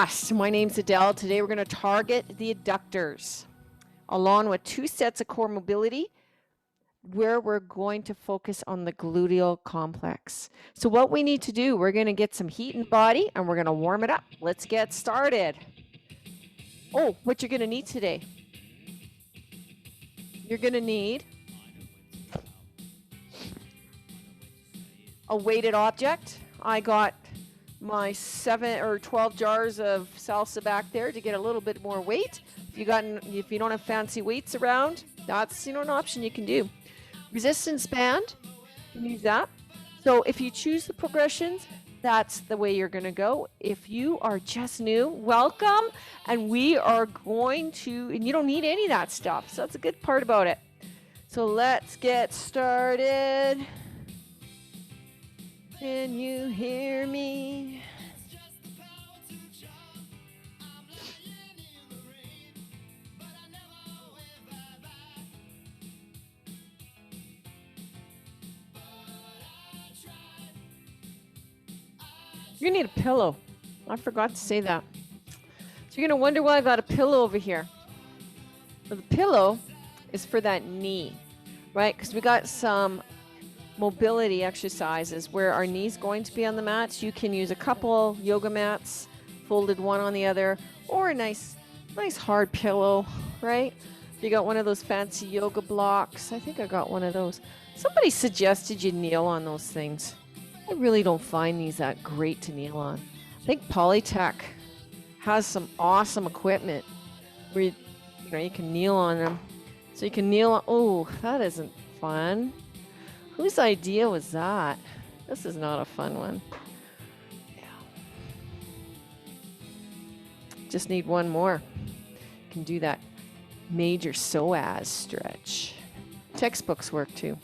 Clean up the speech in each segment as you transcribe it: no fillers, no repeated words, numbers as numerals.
Blast. My name's Adele. Today we're going to target the adductors along with 2 sets of core mobility where we're going to focus on the gluteal complex. So what we need to do, we're going to get some heat in the body and we're going to warm it up. Let's get started. Oh, what you're going to need today. You're going to need a weighted object. I got my 7 or 12 jars of salsa back there to get a little bit more weight. If you don't have fancy weights around, that's an option you can do. Resistance band, you can use that. So if you choose the progressions, that's the way you're going to go. If you are just new, welcome. And we are going to, and you don't need any of that stuff. So that's a good part about it. So let's get started. Can you hear me? You're gonna need a pillow. I forgot to say that. So you're gonna wonder why I've got a pillow over here. Well, the pillow is for that knee, right? Because we got some mobility exercises where our knee's going to be on the mats. You can use a couple yoga mats, folded one on the other, or a nice hard pillow, right? If you got one of those fancy yoga blocks, I think I got one of those. Somebody suggested you kneel on those things. I really don't find these that great to kneel on. I think Polytech has some awesome equipment where you can kneel on them. So you can kneel on, oh, that isn't fun. Whose idea was that? This is not a fun one. Yeah. Just need one more. You can do that major psoas stretch. Textbooks work too.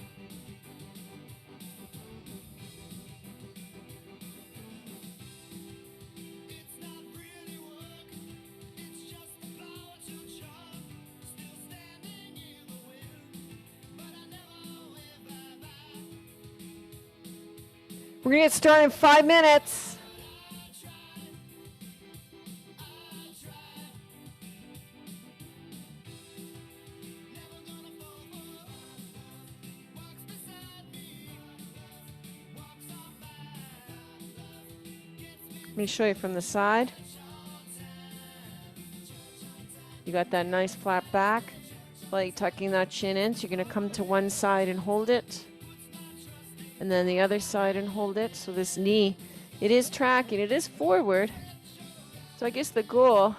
We're going to get started in 5 minutes. Let me show you from the side. You got that nice flat back, like tucking that chin in. So you're going to come to one side and hold it. And then the other side and hold it. So this knee, it is tracking, it is forward. So I guess the goal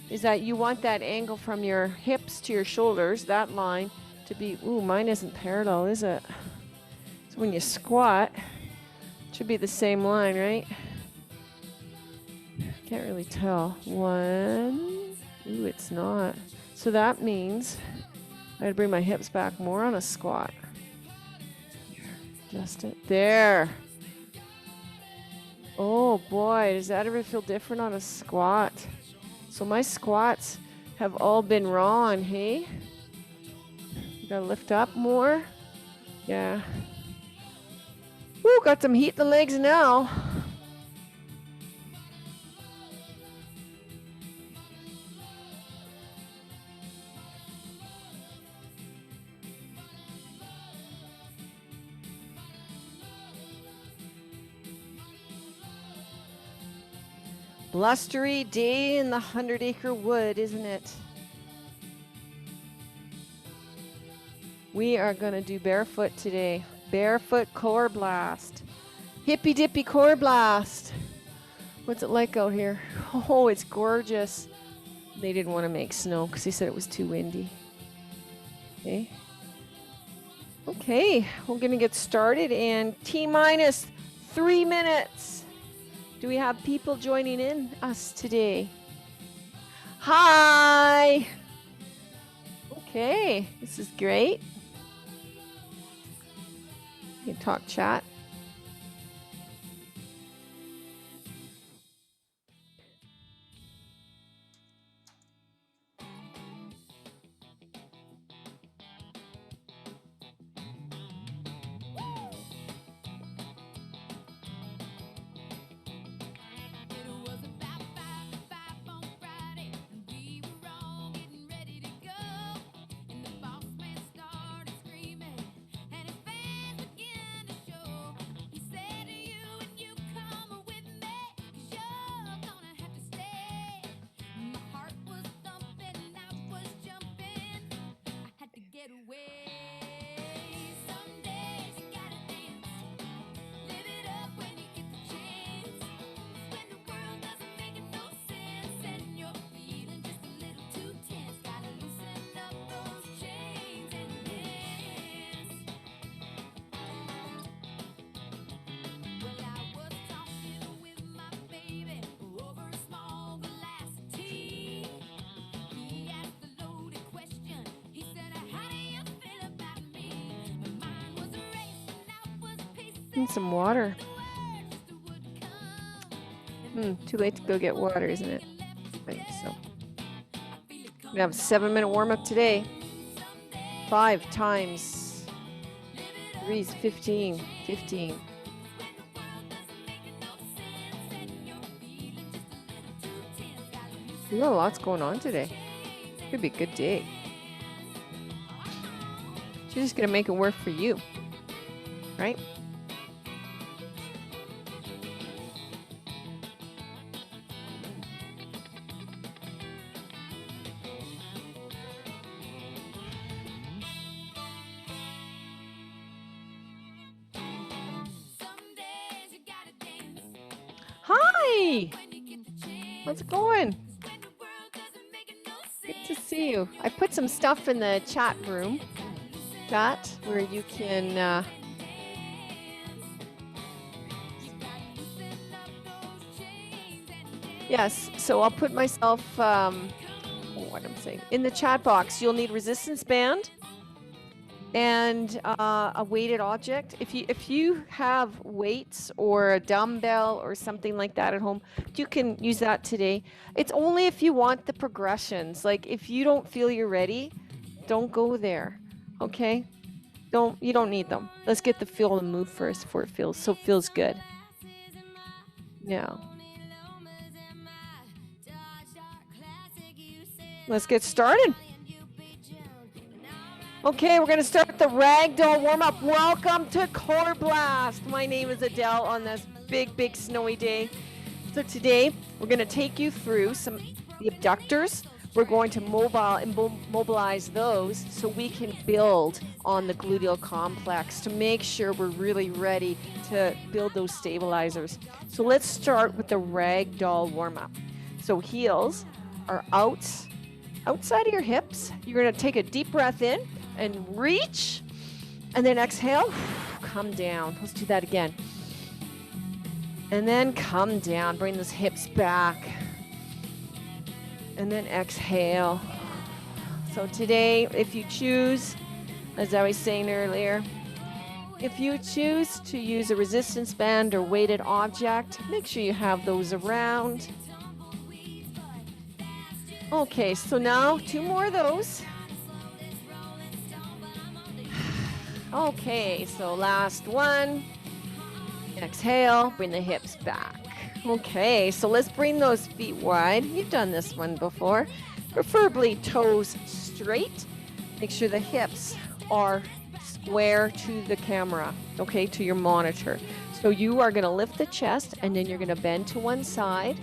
is that you want that angle from your hips to your shoulders, that line, to be, ooh, mine isn't parallel, is it? So when you squat, it should be the same line, right? Can't really tell. 1, ooh, it's not. So that means I gotta bring my hips back more on a squat. Just it. There. Oh boy, does that ever feel different on a squat? So my squats have all been wrong, hey? You gotta lift up more. Yeah. Woo, got some heat in the legs now. Blustery day in the 100-acre wood, isn't it? We are going to do barefoot today. Barefoot core blast. Hippy dippy core blast. What's it like out here? Oh, it's gorgeous. They didn't want to make snow because they said it was too windy. Okay. Okay, we're going to get started in T-minus 3 minutes. Do we have people joining in us today? Hi! Okay, this is great. You can talk chat. Need some water. Too late to go get water, isn't it? I think so. We have a 7-minute warm-up today. 5 times 3 is 15. 15. We got lots going on today. Could be a good day. She's just gonna make it work for you, right? Hi! How's it going? Good to see you. I put some stuff in the chat room, where you can yes, so I'll put myself what I'm saying in the chat box. You'll need resistance band and a weighted object. If you have weights or a dumbbell or something like that at home, you can use that today. It's only if you want the progressions. Like if you don't feel you're ready, don't go there. Okay? You don't need them. Let's get the feel and move first before it feels good. Yeah. Let's get started. Okay, we're going to start the ragdoll warm-up. Welcome to Core Blast. My name is Adele on this big snowy day. So today we're going to take you through the abductors. We're going to mobilize those so we can build on the gluteal complex to make sure we're really ready to build those stabilizers. So let's start with the ragdoll warm-up. So heels are outside of your hips. You're going to take a deep breath in and reach, and then exhale, come down. Let's do that again. And then come down, bring those hips back. And then exhale. So today, if you choose, as I was saying earlier, if you choose to use a resistance band or weighted object, make sure you have those around. Okay, so now 2 more of those. Okay, so last one. Exhale, bring the hips back. Okay, so let's bring those feet wide. You've done this one before. Preferably toes straight. Make sure the hips are square to the camera, okay, to your monitor. So you are going to lift the chest, and then you're going to bend to one side,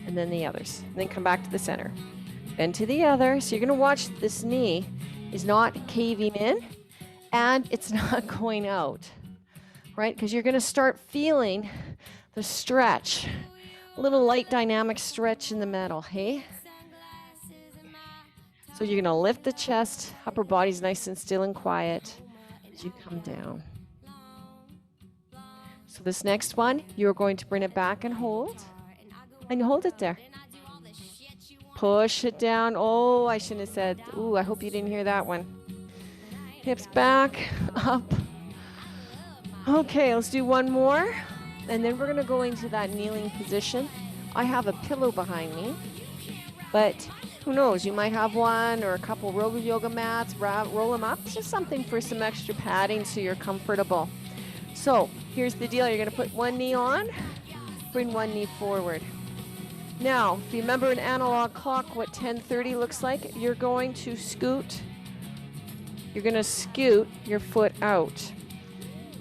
and then the others. And then come back to the center. Bend to the other. So you're going to watch this knee is not caving in, and it's not going out, right? Because you're going to start feeling the stretch, a little light dynamic stretch in the middle, hey? So you're going to lift the chest, upper body's nice and still and quiet as you come down. So this next one, you're going to bring it back and hold it there. Push it down. Oh, I shouldn't have said, ooh, I hope you didn't hear that one. Hips back, up. Okay, let's do one more. And then we're going to go into that kneeling position. I have a pillow behind me, but who knows? You might have one or a couple roll yoga mats, roll them up. Just something for some extra padding so you're comfortable. So here's the deal. You're going to put one knee on, bring one knee forward. Now, if you remember an analog clock, what 10:30 looks like, you're going to scoot. You're going to scoot your foot out.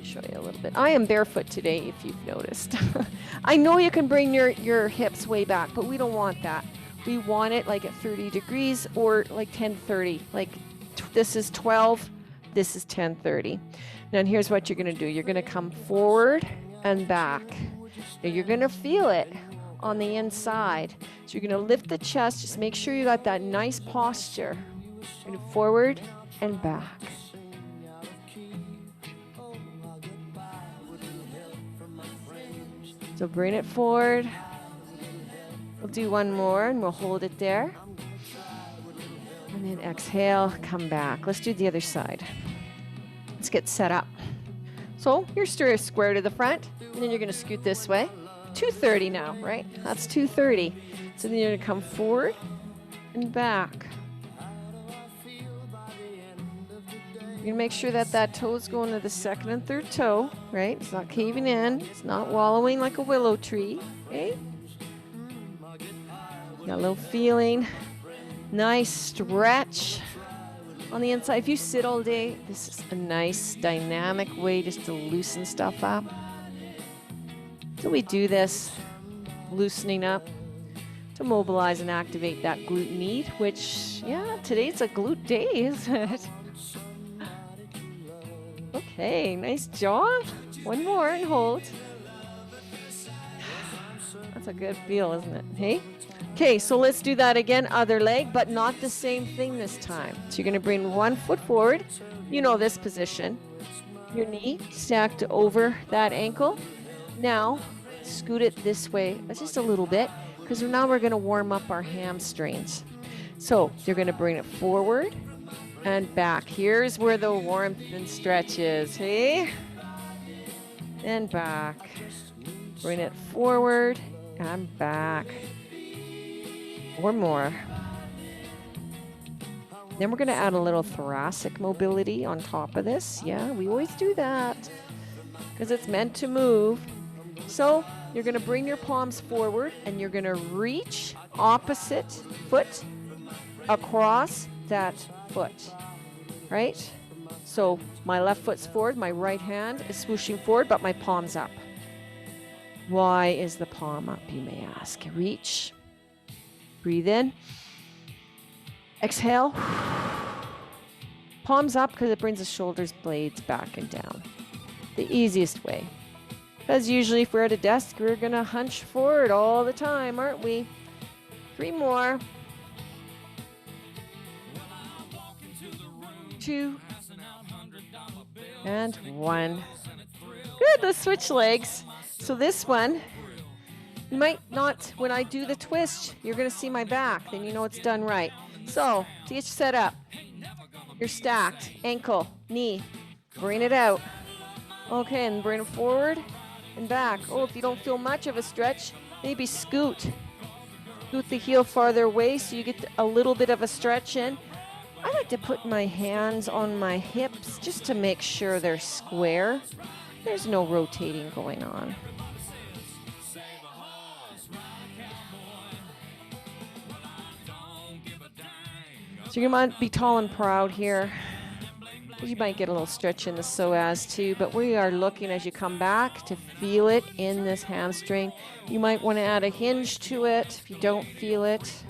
Show you a little bit. I am barefoot today, if you've noticed. I know you can bring your hips way back, but we don't want that. We want it like at 30 degrees or like 10:30. Like this is 12, this is 10:30. Now here's what you're going to do. You're going to come forward and back. Now you're going to feel it on the inside. So you're going to lift the chest. Just make sure you got that nice posture. You're going to forward and back. So bring it forward. We'll do one more and we'll hold it there. And then exhale, come back. Let's do the other side. Let's get set up. So you're square to the front, and then you're going to scoot this way. 230 now, right? That's 230. So then you're going to come forward and back. You're going to make sure that that toe's going to the second and third toe, right? It's not caving in. It's not wallowing like a willow tree, okay? Got a little feeling. Nice stretch on the inside. If you sit all day, this is a nice dynamic way just to loosen stuff up. So we do this, loosening up to mobilize and activate that glute med, which, yeah, today it's a glute day, isn't it? Okay, nice job. One more and hold. That's a good feel, isn't it? Hey? Okay, so let's do that again. Other leg, but not the same thing this time. So you're going to bring one foot forward. You know this position. Your knee stacked over that ankle. Now, scoot it this way just a little bit, because now we're going to warm up our hamstrings. So you're going to bring it forward and back. Here's where the warmth and stretch is, hey? And back. Bring it forward and back. One more. Then we're going to add a little thoracic mobility on top of this. Yeah, we always do that because it's meant to move. So you're going to bring your palms forward and you're going to reach opposite foot across that foot, right? So my left foot's forward, my right hand is swooshing forward, but my palm's up. Why is the palm up, you may ask? Reach. Breathe in. Exhale. Palms up because it brings the shoulders blades back and down. The easiest way. Because usually if we're at a desk, we're going to hunch forward all the time, aren't we? 3 more. 2. And 1. Good, let's switch legs. So this one, you might not, when I do the twist, you're going to see my back. Then you know it's done right. So, to get you set up, you're stacked. Ankle, knee, bring it out. Okay, and bring it forward and back. Oh, if you don't feel much of a stretch, maybe scoot. Scoot the heel farther away so you get a little bit of a stretch in. I like to put my hands on my hips just to make sure they're square. There's no rotating going on. So you might be tall and proud here. You might get a little stretch in the psoas too, but we are looking as you come back to feel it in this hamstring. You might want to add a hinge to it if you don't feel it.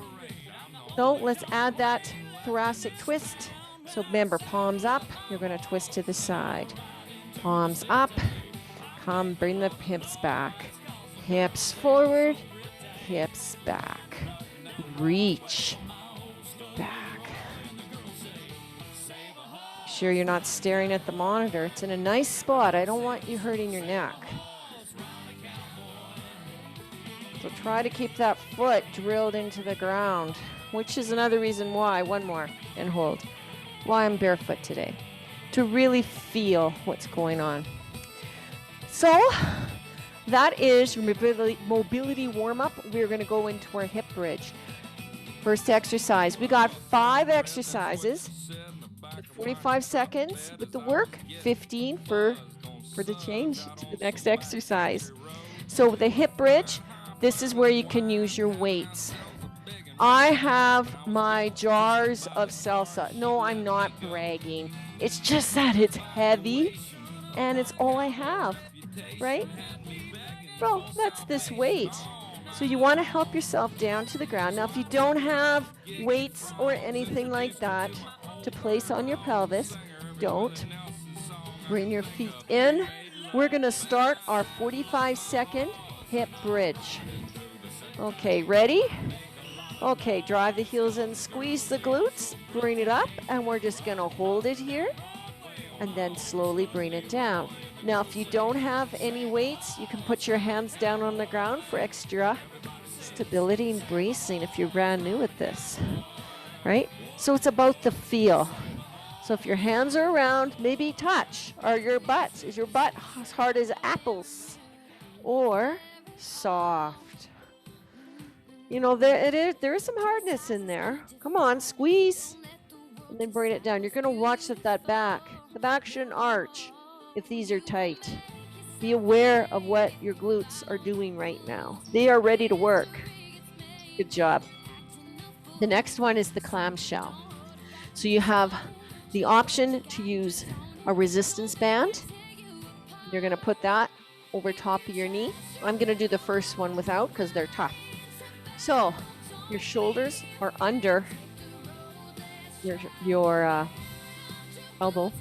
So let's add that thoracic twist. So remember, palms up, you're going to twist to the side. Palms up, come, bring the hips back. Hips forward, hips back. Reach back. Sure you're not staring at the monitor. It's in a nice spot. I don't want you hurting your neck. So try to keep that foot drilled into the ground, which is another reason why, one more, and hold, why I'm barefoot today, to really feel what's going on. So that is mobility warm-up. We're going to go into our hip bridge. First exercise. We got 5 exercises. 45 seconds with the work, 15 for the change to the next exercise. So with the hip bridge, this is where you can use your weights. I have my jars of salsa. No, I'm not bragging. It's just that it's heavy and it's all I have, right? Well, that's this weight. So you want to help yourself down to the ground. Now, if you don't have weights or anything like that to place on your pelvis, don't. Bring your feet in. We're going to start our 45-second hip bridge. Okay, ready? Okay, drive the heels in, squeeze the glutes, bring it up, and we're just going to hold it here and then slowly bring it down. Now, if you don't have any weights, you can put your hands down on the ground for extra stability and bracing if you're brand new at this, right? So it's about the feel. So if your hands are around, maybe touch. Or your butt. Is your butt as hard as apples? Or soft? You know, there is some hardness in there. Come on, squeeze. And then bring it down. You're going to watch the back shouldn't arch if these are tight. Be aware of what your glutes are doing right now. They are ready to work. Good job. The next one is the clamshell. So you have the option to use a resistance band. You're going to put that over top of your knee. I'm going to do the first one without because they're tough. So your shoulders are under your elbow.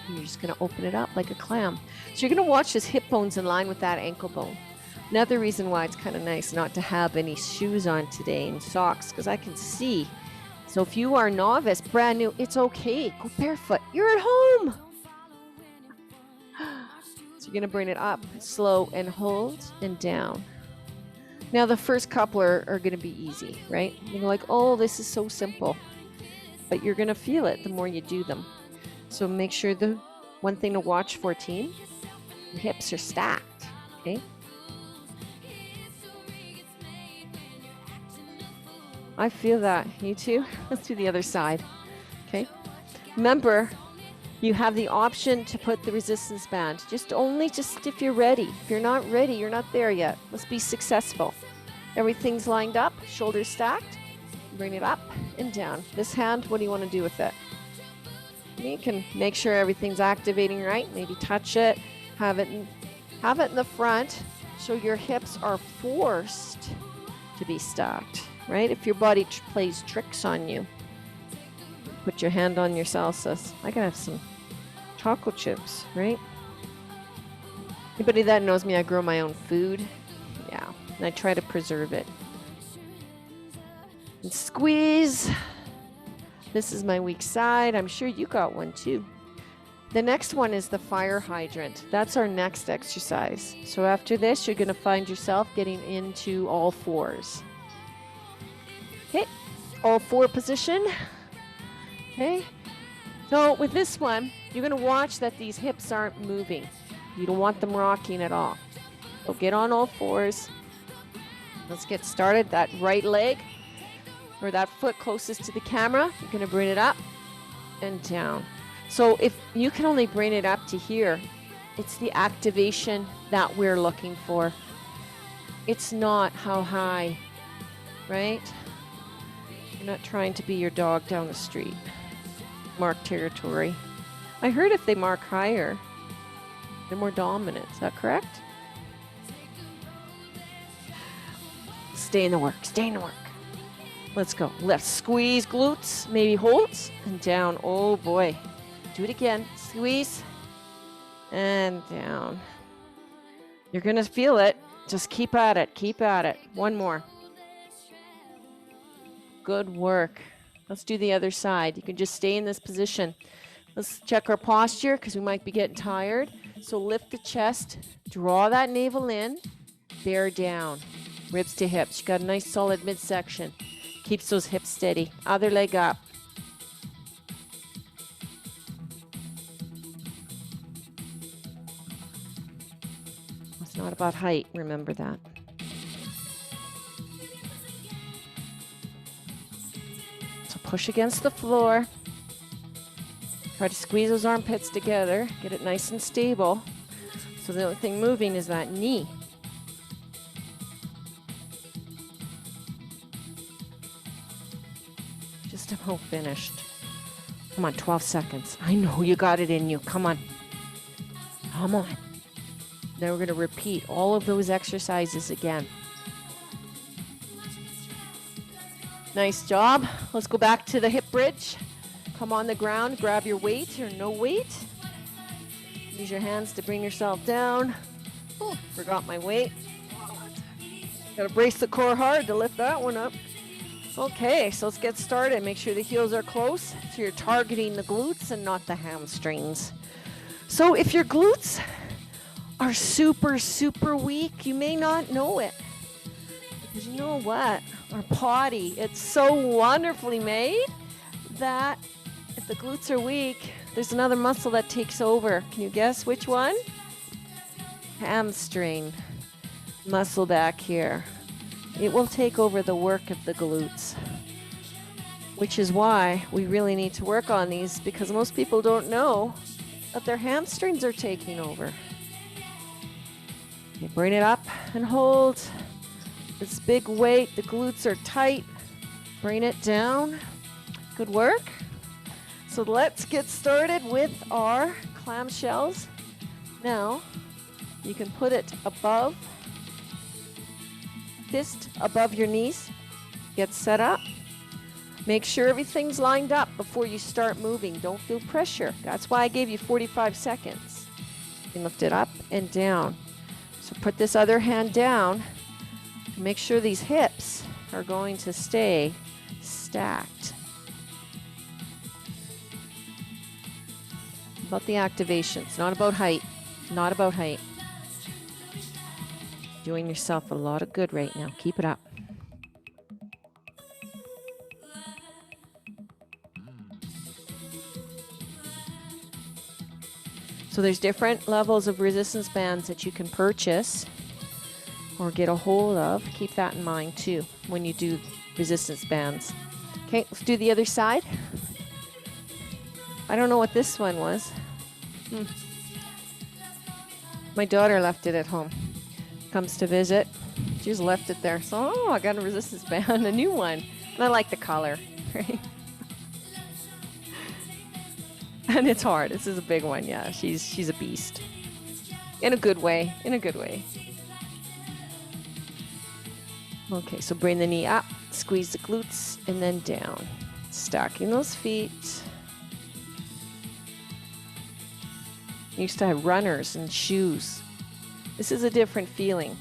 And you're just going to open it up like a clam. So you're going to watch this hip bone's in line with that ankle bone. Another reason why it's kind of nice not to have any shoes on today and socks, because I can see. So if you are novice, brand new, it's okay. Go barefoot. You're at home. So you're going to bring it up, slow, and hold, and down. Now the first couple are going to be easy, right? You're like, oh, this is so simple. But you're going to feel it the more you do them. So make sure the one thing to watch for, team, your hips are stacked, okay? I feel that. You too? Let's do the other side. Okay. Remember, you have the option to put the resistance band. Just if you're ready. If you're not ready, you're not there yet. Let's be successful. Everything's lined up, shoulders stacked. Bring it up and down. This hand, what do you want to do with it? You can make sure everything's activating right. Maybe touch it. Have it in the front so your hips are forced to be stacked. Right? If your body plays tricks on you, put your hand on your salsas. I can have some chocolate chips, right? Anybody that knows me, I grow my own food. Yeah, and I try to preserve it. And squeeze. This is my weak side. I'm sure you got one too. The next one is the fire hydrant. That's our next exercise. So after this, you're going to find yourself getting into all fours. Okay, all four position. Okay, so with this one, you're going to watch that these hips aren't moving. You don't want them rocking at all. So get on all fours. Let's get started. That right leg or that foot closest to the camera, you're going to bring it up and down. So if you can only bring it up to here, it's the activation that we're looking for. It's not how high, right? You're not trying to be your dog down the street. Mark territory. I heard if they mark higher, they're more dominant. Is that correct? Stay in the work. Stay in the work. Let's go. Lift. Squeeze glutes. Maybe holds. And down. Oh, boy. Do it again. Squeeze. And down. You're going to feel it. Just keep at it. Keep at it. One more. Good work. Let's do the other side. You can just stay in this position. Let's check our posture because we might be getting tired. So lift the chest, draw that navel in, bear down, ribs to hips. You got a nice solid midsection. Keeps those hips steady. Other leg up. It's not about height, remember that. Push against the floor. Try to squeeze those armpits together. Get it nice and stable. So the only thing moving is that knee. Just about finished. Come on, 12 seconds. I know you got it in you. Come on. Come on. Then we're going to repeat all of those exercises again. Nice job. Let's go back to the hip bridge. Come on the ground, grab your weight or no weight. Use your hands to bring yourself down. Oh, forgot my weight. Gotta brace the core hard to lift that one up. Okay, so let's get started. Make sure the heels are close so you're targeting the glutes and not the hamstrings. So if your glutes are super, super weak, you may not know it. Because you know what? Our body, it's so wonderfully made that if the glutes are weak, there's another muscle that takes over. Can you guess which one? Hamstring muscle back here. It will take over the work of the glutes, which is why we really need to work on these, because most people don't know that their hamstrings are taking over. Okay, bring it up and hold. This big weight, the glutes are tight. Bring it down. Good work. So let's get started with our clamshells. Now, you can put it above, fist above your knees. Get set up. Make sure everything's lined up before you start moving. Don't feel pressure. That's why I gave you 45 seconds. You can lift it up and down. So put this other hand down. Make sure these hips are going to stay stacked. About the activation. It's not about height. Not about height. Doing yourself a lot of good right now. Keep it up. So there's different levels of resistance bands that you can purchase or get a hold of. Keep that in mind too when you do resistance bands. Okay, let's do the other side. I don't know what this one was. My daughter left it at home. Comes to visit. She just left it there. So, oh, I got a resistance band, a new one. And I like the color, right? And it's hard. This is a big one, yeah. She's a beast. In a good way. In a good way. Okay, so bring the knee up, squeeze the glutes, and then down. Stacking those feet. Used to have runners and shoes. This is a different feeling,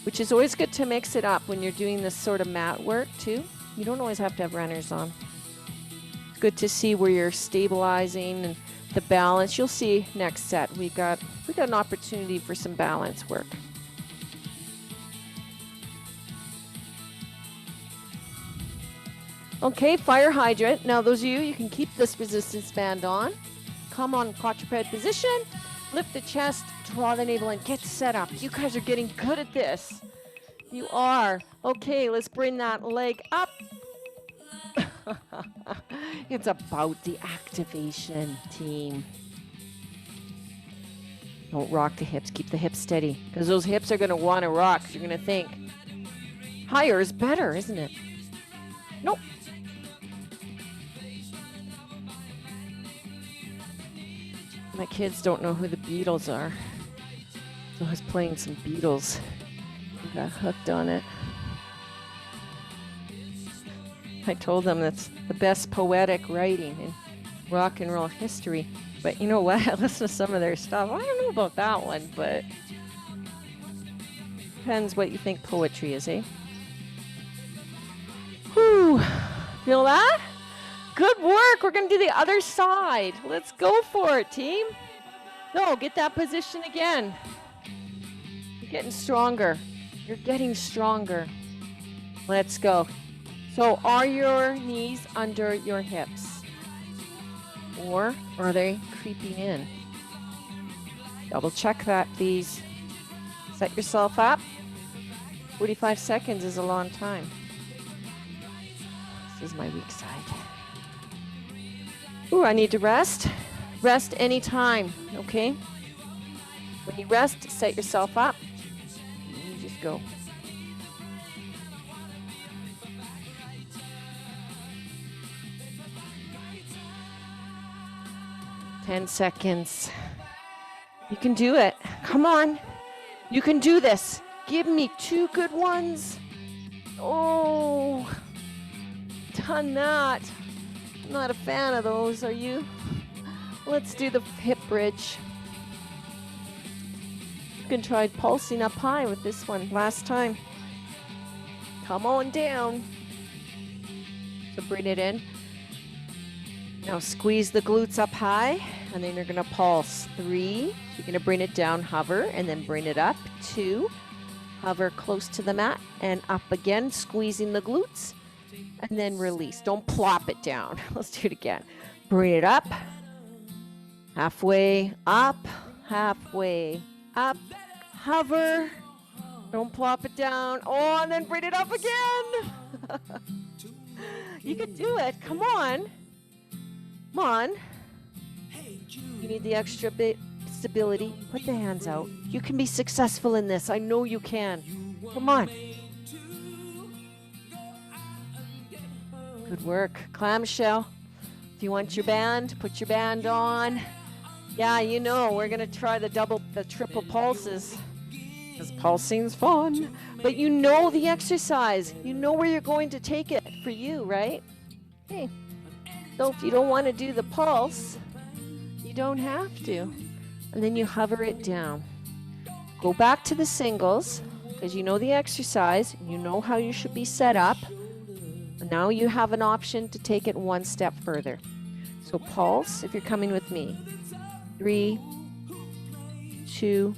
which is always good to mix it up when you're doing this sort of mat work too. You don't always have to have runners on. It's good to see where you're stabilizing and the balance. You'll see next set. We got an opportunity for some balance work. Okay, fire hydrant. Now those of you can keep this resistance band on. Come on quadruped position. Lift the chest, draw the navel in, get set up. You guys are getting good at this. You are. Okay, let's bring that leg up. It's about the activation, team. Don't rock the hips. Keep the hips steady, because those hips are going to want to rock. You're going to think higher is better, isn't it? Nope. My kids don't know who the Beatles are. So I was playing some Beatles. I got hooked on it. I told them that's the best poetic writing in rock and roll history. But you know what? I listened to some of their stuff. I don't know about that one, but depends what you think poetry is, eh? Whew. Feel that? Good work. We're going to do the other side. Let's go for it, team. No, get that position again. You're getting stronger. You're getting stronger. Let's go. So are your knees under your hips? Or are they creeping in? Double check that, please. Set yourself up. 45 seconds is a long time. This is my weak side. Ooh, I need to rest. Rest anytime, okay? When you rest, set yourself up. You just go. Ten seconds. You can do it. Come on. You can do this. Give me 2 good ones. Oh, done that. I'm not a fan of those, are you? Let's do the hip bridge. You can try pulsing up high with this one last time. Come on down. So bring it in. Now squeeze the glutes up high, and then you're gonna pulse. 3, you're gonna bring it down, hover, and then bring it up. 2, hover close to the mat, and up again, squeezing the glutes. and then release. Don't plop it down. Let's do it again. Bring it up, halfway up, halfway up, hover. Don't plop it down. Oh, and then bring it up again. You can do it. Come on. Come on. You need the extra bit stability. Put the hands out. You can be successful in this. I know you can. Come on. Good work. Clamshell. If you want your band, put your band on. Yeah, you know, we're going to try the triple pulses. Because pulsing's fun. But you know the exercise. You know where you're going to take it for you, right? Hey. So if you don't want to do the pulse, you don't have to. And then you hover it down. Go back to the singles, because you know the exercise. You know how you should be set up. And now you have an option to take it one step further. So pulse, if you're coming with me. 3, 2,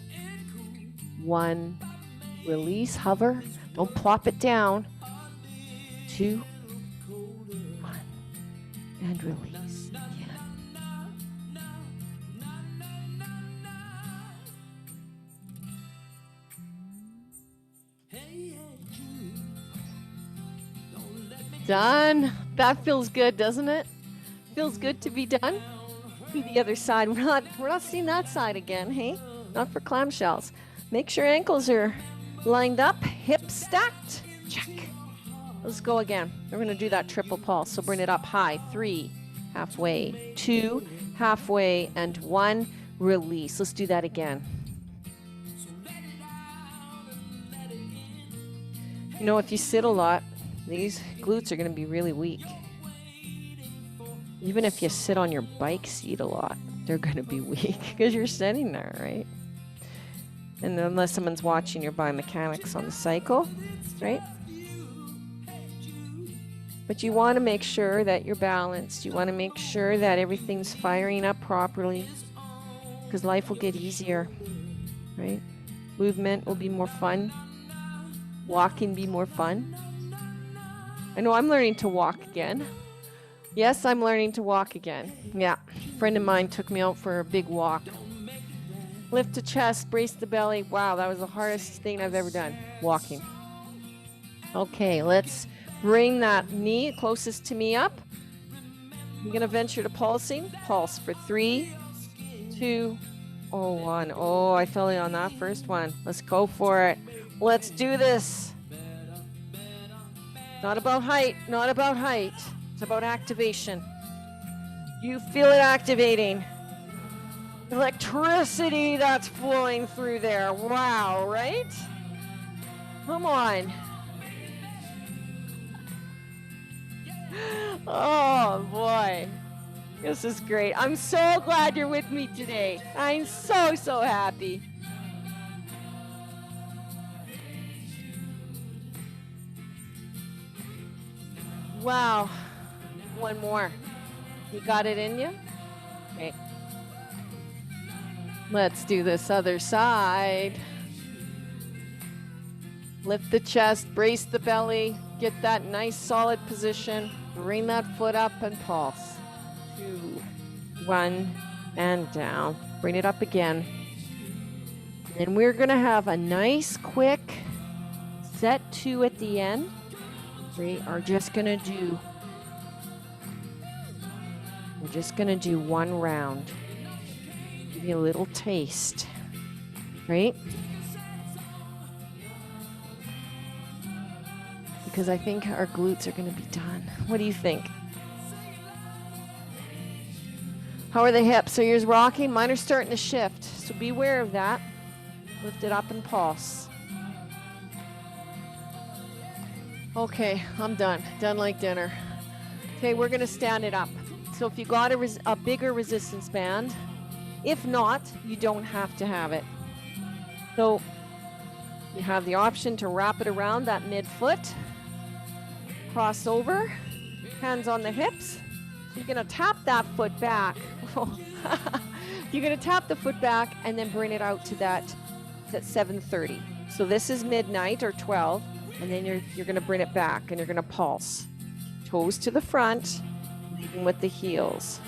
1. Release, hover. Don't plop it down. 2, 1. And release. Done. That feels good, doesn't it? Feels good to be done. Do the other side. We're not seeing that side again, hey? Not for clamshells. Make sure ankles are lined up, hips stacked. Check. Let's go again. We're going to do that triple pulse. So bring it up high. 3, halfway, 2, halfway, and 1. Release. Let's do that again. You know, if you sit a lot, these glutes are going to be really weak. Even if you sit on your bike seat a lot, they're going to be weak because you're sitting there, right? And unless someone's watching your biomechanics on the cycle, right? But you want to make sure that you're balanced. You want to make sure that everything's firing up properly because life will get easier, right? Movement will be more fun. Walking be more fun. I know I'm learning to walk again. Yes, I'm learning to walk again. Yeah, a friend of mine took me out for a big walk. Lift the chest, brace the belly. Wow, that was the hardest thing I've ever done, walking. Okay, let's bring that knee closest to me up. I'm going to venture to pulsing. Pulse for 3, 2, 1. Oh, I fell in on that first one. Let's go for it. Let's do this. Not about height, not about height. It's about activation. You feel it activating. Electricity that's flowing through there. Wow, right? Come on. Oh, boy. This is great. I'm so glad you're with me today. I'm so, so happy. Wow. One more. You got it in you? Okay. Let's do this other side. Lift the chest, brace the belly, get that nice solid position. Bring that foot up and pulse. 2, 1, and down. Bring it up again. And we're going to have a nice quick set 2 at the end. We are just going to do one round. Give you a little taste, right? Because I think our glutes are going to be done. What do you think? How are the hips? Are yours rocking? Mine are starting to shift, so be aware of that. Lift it up and pulse. Okay, I'm done. Done like dinner. Okay, we're going to stand it up. So if you got a bigger resistance band, if not, you don't have to have it. So you have the option to wrap it around that midfoot, cross over, hands on the hips. You're going to tap that foot back. You're going to tap the foot back and then bring it out to that 7:30. So this is midnight or 12, and then you're going to bring it back and you're going to pulse. toes to the front, leading with the heels.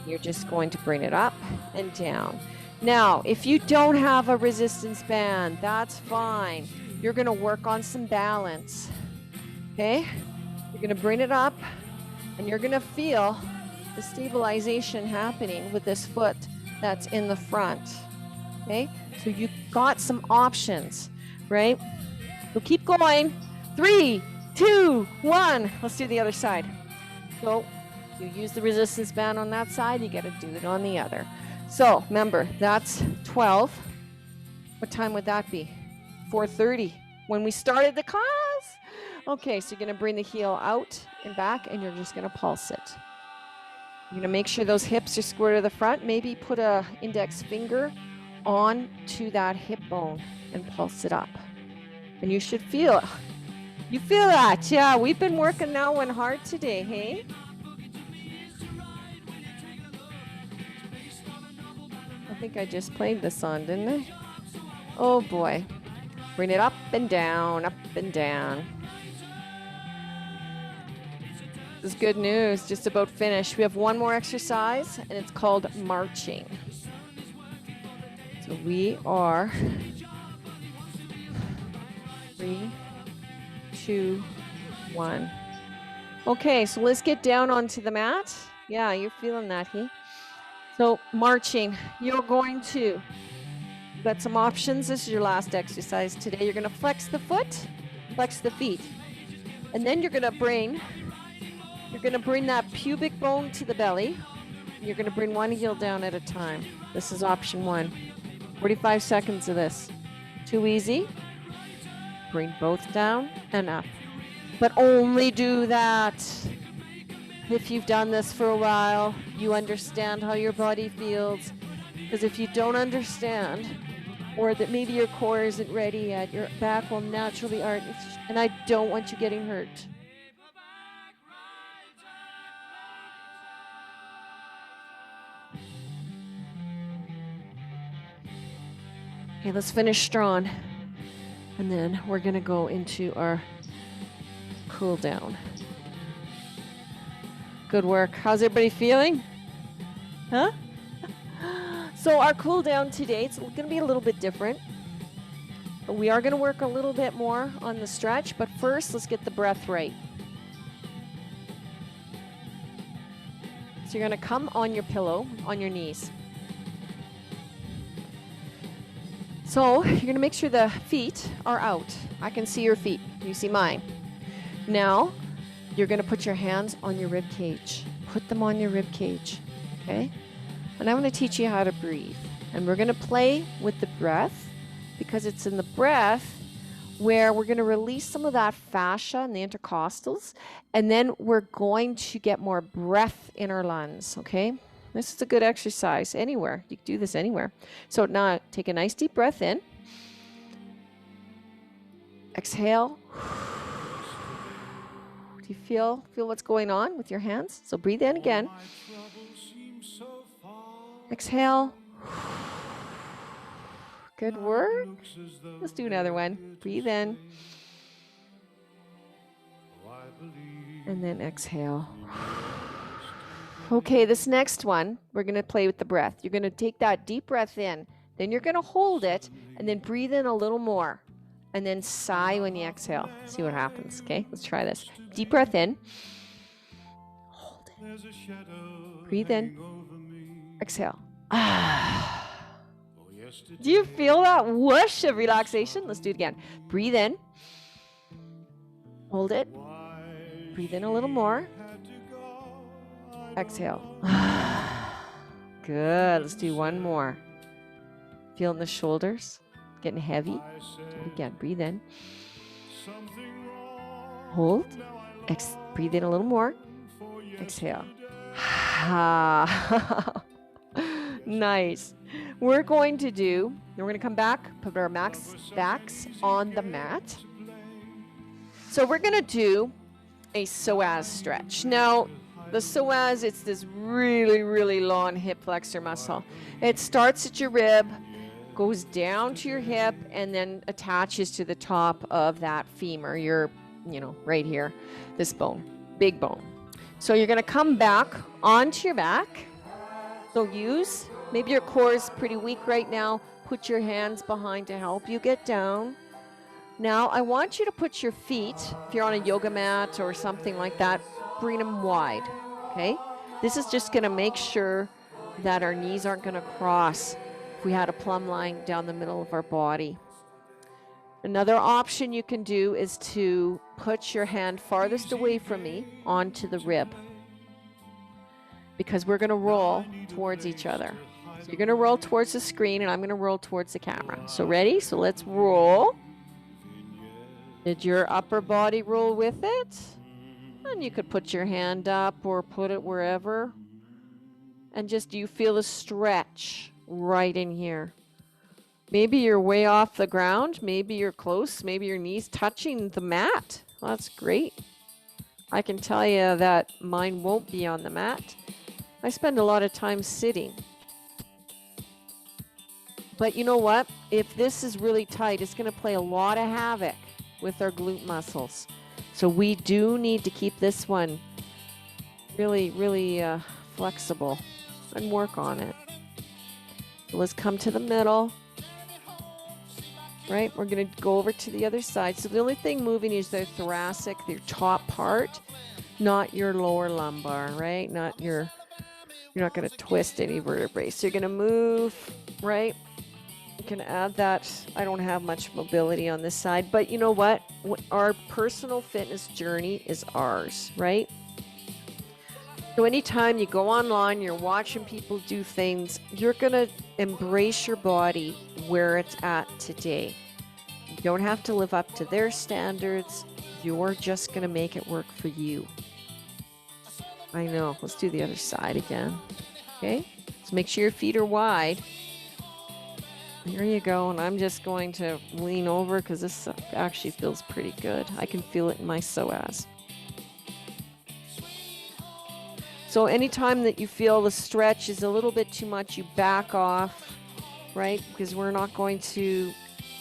You're just going to bring it up and down. Now, if you don't have a resistance band, that's fine. You're going to work on some balance. Okay? You're going to bring it up, and you're going to feel the stabilization happening with this foot that's in the front. Okay? So you've got some options, right? So keep going. 3, 2, 1. Let's do the other side. So you use the resistance band on that side, you got to do it on the other. So remember, that's 12. What time would that be? 4:30 when we started the class. Okay, so you're going to bring the heel out and back, and you're just going to pulse it. You're going to make sure those hips are square to the front. Maybe put a index finger on to that hip bone and pulse it up. And you should feel it. You feel that? Yeah, we've been working that one hard today, hey? I think I just played this song, didn't I? Oh boy. Bring it up and down, up and down. This is good news, just about finished. We have one more exercise, and it's called marching. So we are 3, 2, 1. Okay, so let's get down onto the mat. Yeah, you're feeling that, hey? So marching, you're going to, you've got some options. This is your last exercise today. You're going to flex the foot, flex the feet. And then you're going to bring that pubic bone to the belly. You're going to bring one heel down at a time. This is option 1. 45 seconds of this. Too easy. Bring both down and up. But only do that if you've done this for a while. You understand how your body feels. Because if you don't understand, or that maybe your core isn't ready yet, your back will naturally arch. And I don't want you getting hurt. Okay, let's finish strong. And then we're going to go into our cool down. Good work. How's everybody feeling? Huh? So our cool down today, it's going to be a little bit different. But we are going to work a little bit more on the stretch. But first, let's get the breath right. So you're going to come on your pillow, on your knees. So you're going to make sure the feet are out. I can see your feet. You see mine. Now, you're going to put your hands on your rib cage. Put them on your rib cage, okay? And I'm going to teach you how to breathe. And we're going to play with the breath because it's in the breath where we're going to release some of that fascia and the intercostals. And then we're going to get more breath in our lungs, okay? This is a good exercise anywhere. You can do this anywhere. So now take a nice deep breath in. Exhale. Do you feel what's going on with your hands? So breathe in again. Exhale. Good work. Let's do another one. Breathe in. And then exhale. Okay, this next one, we're going to play with the breath. You're going to take that deep breath in, then you're going to hold it, and then breathe in a little more, and then sigh when you exhale. See what happens, okay? Let's try this. Deep breath in. Hold it. Breathe in. Exhale. Do you feel that whoosh of relaxation? Let's do it again. Breathe in. Hold it. Breathe in a little more. Exhale. Good. Let's do one more. Feeling the shoulders getting heavy. Do it again. Breathe in. Hold. Breathe in a little more. Exhale. Nice. We're going to come back, put our backs on the mat. So we're going to do a psoas stretch. Now, the psoas, it's this really, really long hip flexor muscle. It starts at your rib, goes down to your hip, and then attaches to the top of that femur, right here, this bone. big bone. So you're going to come back onto your back. So maybe your core is pretty weak right now. Put your hands behind to help you get down. Now I want you to put your feet, if you're on a yoga mat or something like that, bring them wide, okay? This is just going to make sure that our knees aren't going to cross if we had a plumb line down the middle of our body. Another option you can do is to put your hand farthest away from me onto the rib, because we're going to roll towards each other. So you're going to roll towards the screen and I'm going to roll towards the camera. So ready? So let's roll. Did your upper body roll with it? And you could put your hand up or put it wherever. And just, do you feel a stretch right in here? Maybe you're way off the ground. Maybe you're close. Maybe your knees touching the mat. Well, that's great. I can tell you that mine won't be on the mat. I spend a lot of time sitting. But you know what? If this is really tight, it's going to play a lot of havoc with our glute muscles. So we do need to keep this one really, really flexible and work on it. So let's come to the middle. Right? We're going to go over to the other side. So the only thing moving is the thoracic, your top part, not your lower lumbar, right? You're not going to twist any vertebrae. So you're going to move, right? You can add that. I don't have much mobility on this side, but you know what? Our personal fitness journey is ours, right? So anytime you go online, you're watching people do things, you're going to embrace your body where it's at today. You don't have to live up to their standards. You're just going to make it work for you. I know. Let's do the other side again. Okay? So make sure your feet are wide. There you go. And I'm just going to lean over because this actually feels pretty good. I can feel it in my psoas. So anytime that you feel the stretch is a little bit too much, you back off, right? Because we're not going to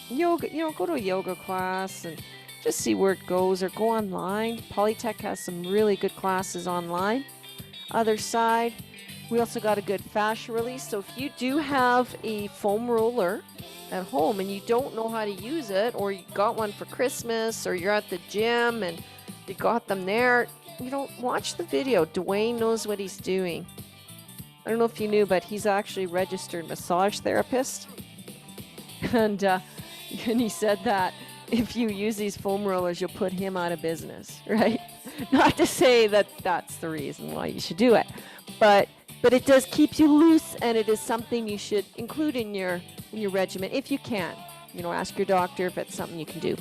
yoga, go to a yoga class and just see where it goes, or go online. Polytech has some really good classes online. Other side, we also got a good fascia release. So if you do have a foam roller at home and you don't know how to use it, or you got one for Christmas, or you're at the gym and you got them there, watch the video. Dwayne knows what he's doing. I don't know if you knew, but he's actually a registered massage therapist. And he said that if you use these foam rollers, you'll put him out of business, right? Not to say that that's the reason why you should do it, but it does keep you loose, and it is something you should include in your regimen if you can. Ask your doctor if it's something you can do.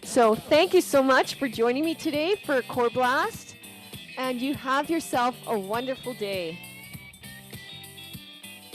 So thank you so much for joining me today for Core Blast, and you have yourself a wonderful day.